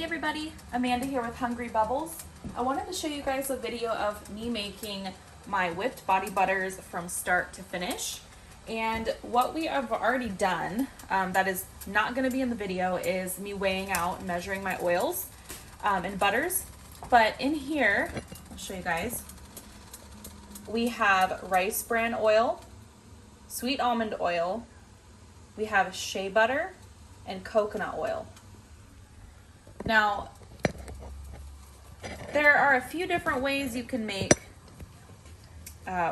everybody, Amanda here with Hungry Bubbles. I wanted to show you guys a video of me making my whipped body butters from start to finish. And what we have already done, that is not going to be in the video, is me weighing out and measuring my oils and butters. But in here, I'll show you guys, we have rice bran oil, sweet almond oil, we have shea butter, and coconut oil. Now, there are a few different ways you can make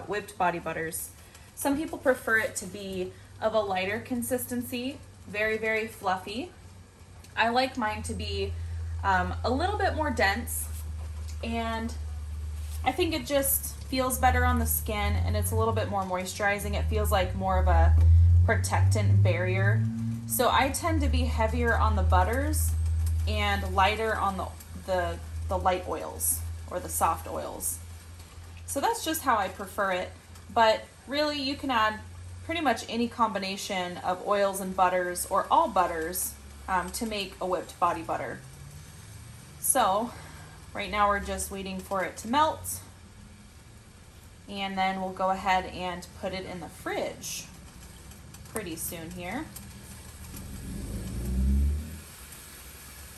whipped body butters. Some people prefer it to be of a lighter consistency, very, very fluffy. I like mine to be a little bit more dense, and I think it just feels better on the skin, and it's a little bit more moisturizing. It feels like more of a protectant barrier. So I tend to be heavier on the butters and lighter on the light oils or the soft oils. So that's just how I prefer it. But really, you can add pretty much any combination of oils and butters, or all butters, to make a whipped body butter. So right now we're just waiting for it to melt, and then we'll go ahead and put it in the fridge pretty soon here.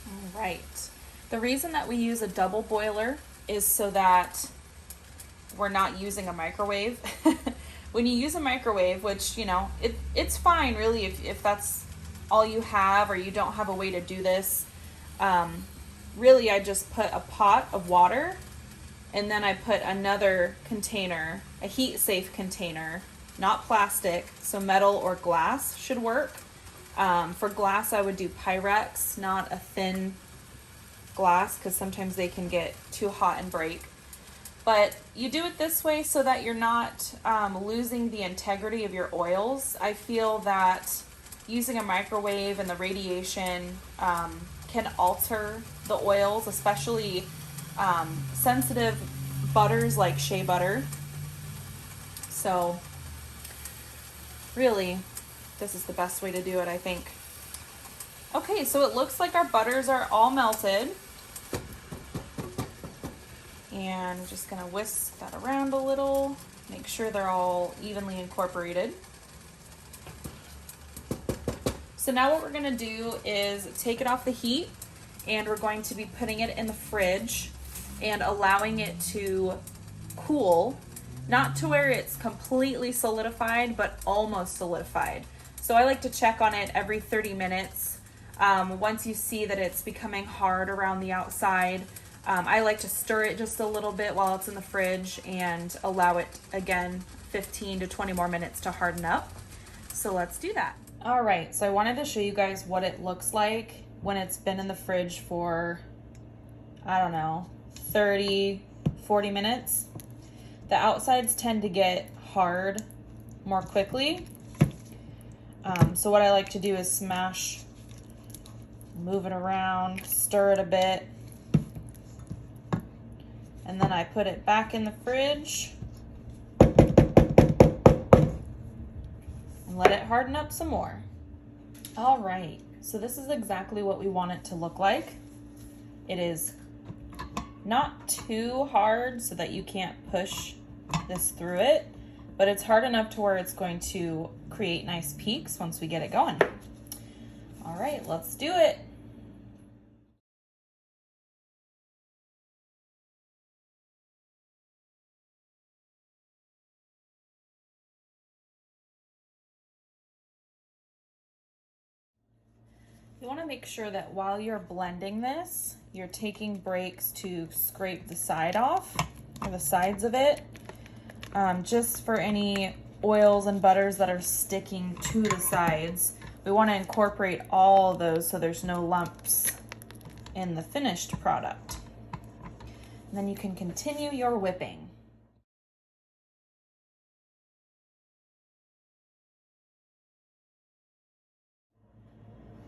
All right. The reason that we use a double boiler is so that we're not using a microwave. When you use a microwave, which, you know, it's fine really if that's all you have or you don't have a way to do this. Really, I just put a pot of water, and then I put another container, a heat safe container, not plastic, so metal or glass should work. For glass, I would do Pyrex, not a thin glass, because sometimes they can get too hot and break. But you do it this way so that you're not losing the integrity of your oils. I feel that using a microwave and the radiation can alter the oils, especially sensitive butters like shea butter. So really, this is the best way to do it, I think. Okay, so it looks like our butters are all melted. And I'm just gonna whisk that around a little, make sure they're all evenly incorporated. So now what we're gonna do is take it off the heat, and we're going to be putting it in the fridge and allowing it to cool, not to where it's completely solidified, but almost solidified. So I like to check on it every 30 minutes. Once you see that it's becoming hard around the outside, I like to stir it just a little bit while it's in the fridge and allow it again 15 to 20 more minutes to harden up. So let's do that. All right, so I wanted to show you guys what it looks like when it's been in the fridge for, I don't know, 30, 40 minutes. The outsides tend to get hard more quickly. So what I like to do is smash, move it around, stir it a bit, and then I put it back in the fridge and let it harden up some more. All right, so this is exactly what we want it to look like. It is not too hard so that you can't push this through it, but it's hard enough to where it's going to create nice peaks once we get it going. All right, let's do it. You want to make sure that while you're blending this, you're taking breaks to scrape the side off, or the sides of it, just for any oils and butters that are sticking to the sides. We want to incorporate all of those so there's no lumps in the finished product. And then you can continue your whipping.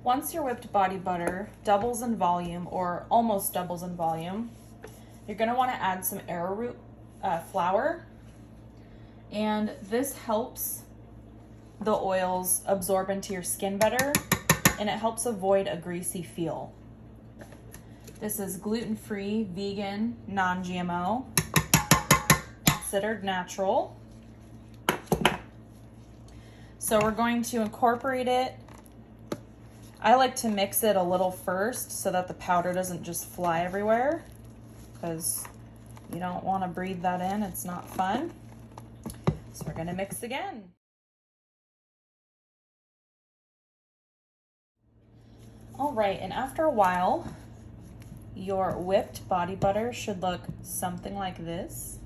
Once your whipped body butter doubles in volume, or almost doubles in volume, you're going to want to add some arrowroot flour, and this helps the oils absorb into your skin better, and it helps avoid a greasy feel. This is gluten-free, vegan, non-GMO, considered natural. So we're going to incorporate it. I like to mix it a little first so that the powder doesn't just fly everywhere, because you don't want to breathe that in. It's not fun. So we're going to mix again. All right, and after a while, your whipped body butter should look something like this.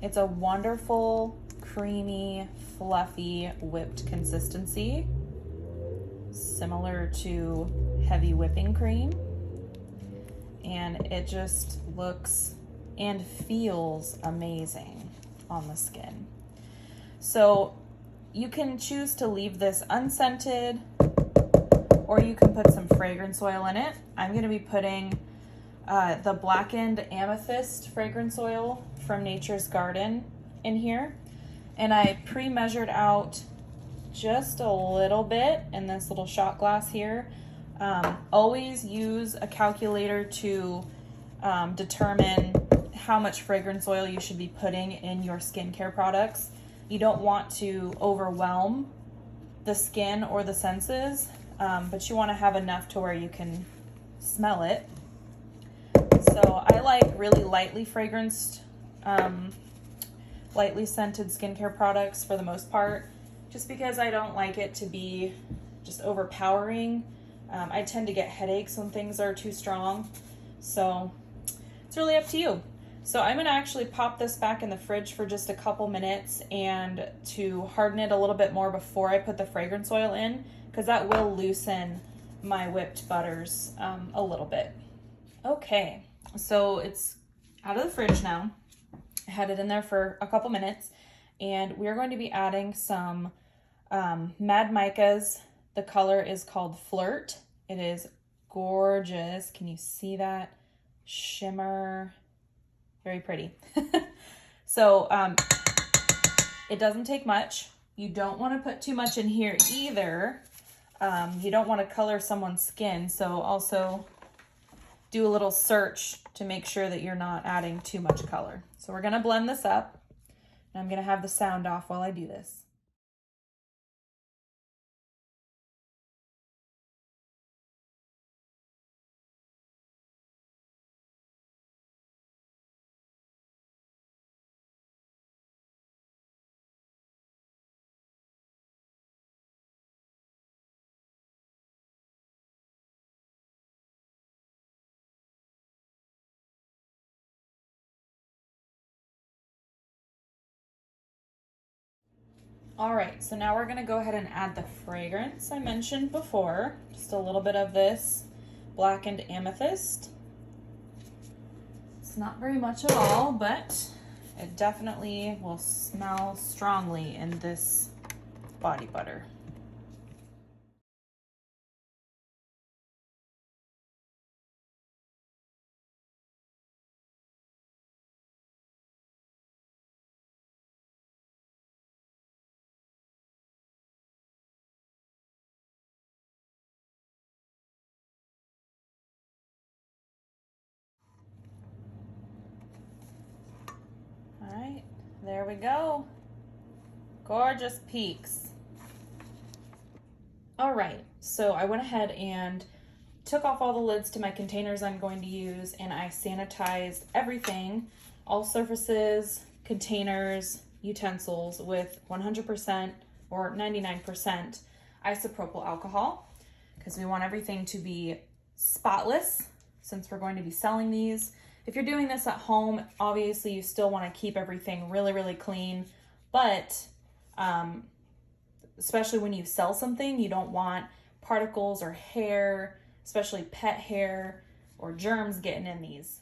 It's a wonderful, creamy, fluffy, whipped consistency, similar to heavy whipping cream. And it just looks and feels amazing on the skin. So you can choose to leave this unscented, or you can put some fragrance oil in it. I'm going to be putting the blackened amethyst fragrance oil from Nature's Garden in here. And I pre-measured out just a little bit in this little shot glass here. Always use a calculator to determine how much fragrance oil you should be putting in your skincare products. You don't want to overwhelm the skin or the senses, but you want to have enough to where you can smell it. So I like really lightly fragranced, lightly scented skincare products for the most part, just because I don't like it to be just overpowering. I tend to get headaches when things are too strong, so it's really up to you. So I'm gonna actually pop this back in the fridge for just a couple minutes and to harden it a little bit more before I put the fragrance oil in, because that will loosen my whipped butters a little bit. Okay, so it's out of the fridge now. I had it in there for a couple minutes, and we're going to be adding some Mad Micas. The color is called Flirt. It is gorgeous. Can you see that shimmer? Very pretty. So it doesn't take much. You don't want to put too much in here either. You don't want to color someone's skin, so also do a little search to make sure that you're not adding too much color. So we're going to blend this up, and I'm going to have the sound off while I do this. All right, so now we're gonna go ahead and add the fragrance I mentioned before. Just a little bit of this blackened amethyst. It's not very much at all, but it definitely will smell strongly in this body butter. All right, there we go. Gorgeous peaks. All right, so I went ahead and took off all the lids to my containers I'm going to use, and I sanitized everything, all surfaces, containers, utensils, with 100% or 99% isopropyl alcohol, because we want everything to be spotless since we're going to be selling these. If you're doing this at home, obviously you still want to keep everything really, really clean, but especially when you sell something, you don't want particles or hair, especially pet hair or germs, getting in these.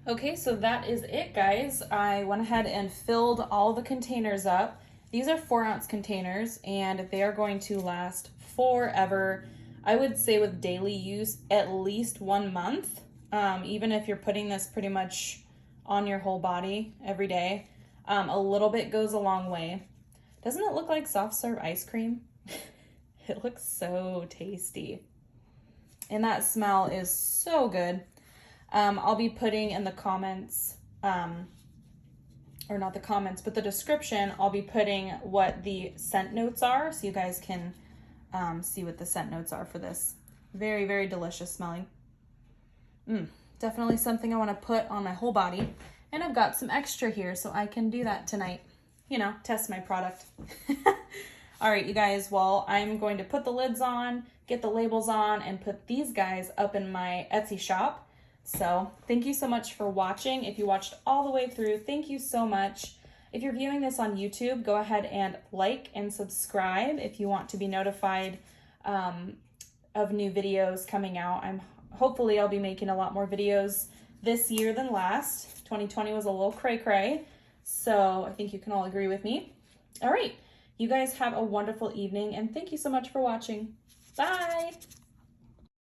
Okay, so that is it, guys. I went ahead and filled all the containers up. These are 4-ounce containers, and they are going to last forever. I would say with daily use, at least 1 month. Even if you're putting this pretty much on your whole body every day, a little bit goes a long way. Doesn't it look like soft serve ice cream? It looks so tasty. And that smell is so good. I'll be putting in the comments, or not the comments, but the description, I'll be putting what the scent notes are so you guys can see what the scent notes are for this. Very, very delicious smelling. Definitely something I want to put on my whole body. And I've got some extra here so I can do that tonight. You know, test my product. All right, you guys, well, I'm going to put the lids on, get the labels on, and put these guys up in my Etsy shop. So thank you so much for watching. If you watched all the way through, thank you so much. If you're viewing this on YouTube, go ahead and like and subscribe if you want to be notified of new videos coming out. Hopefully I'll be making a lot more videos this year than last. 2020 was a little cray-cray, so I think you can all agree with me. All right, you guys have a wonderful evening, and thank you so much for watching. Bye!